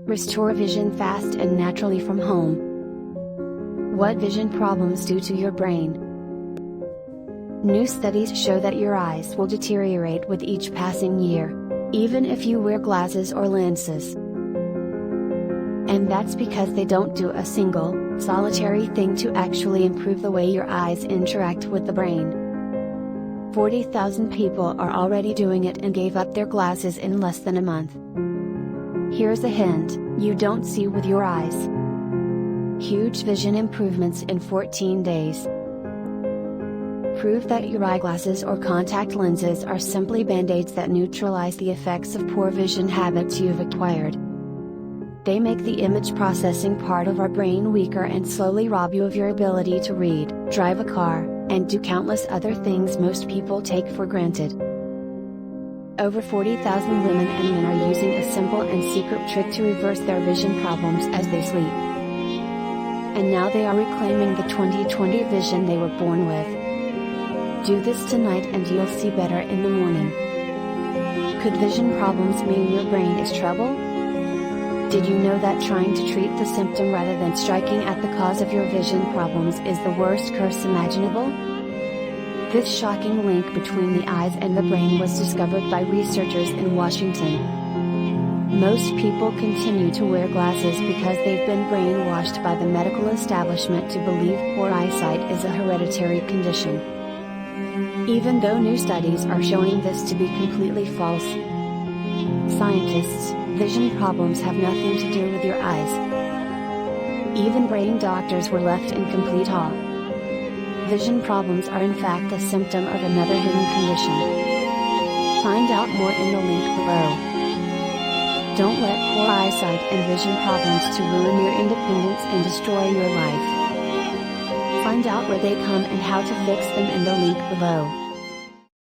Restore vision fast and naturally from home. What vision problems do to your brain? New studies show that your eyes will deteriorate with each passing year, even if you wear glasses or lenses. And that's because they don't do a single, solitary thing to actually improve the way your eyes interact with the brain. 40,000 people are already doing it and gave up their glasses in less than a month. Here's a hint: you don't see with your eyes. Huge vision improvements in 14 days. Prove that your eyeglasses or contact lenses are simply band-aids that neutralize the effects of poor vision habits you've acquired. They make the image processing part of our brain weaker and slowly rob you of your ability to read, drive a car, and do countless other things most people take for granted. Over 40,000 women and men are using a simple and secret trick to reverse their vision problems as they sleep. And now they are reclaiming the 20/20 vision they were born with. Do this tonight and you'll see better in the morning. Could vision problems mean your brain is trouble? Did you know that trying to treat the symptom rather than striking at the cause of your vision problems is the worst curse imaginable? This shocking link between the eyes and the brain was discovered by researchers in Washington. Most people continue to wear glasses because they've been brainwashed by the medical establishment to believe poor eyesight is a hereditary condition. Even though new studies are showing this to be completely false. Scientists, vision problems have nothing to do with your eyes. Even brain doctors were left in complete awe. Vision problems are in fact a symptom of another hidden condition. Find out more in the link below. Don't let poor eyesight and vision problems to ruin your independence and destroy your life. Find out where they come and how to fix them in the link below.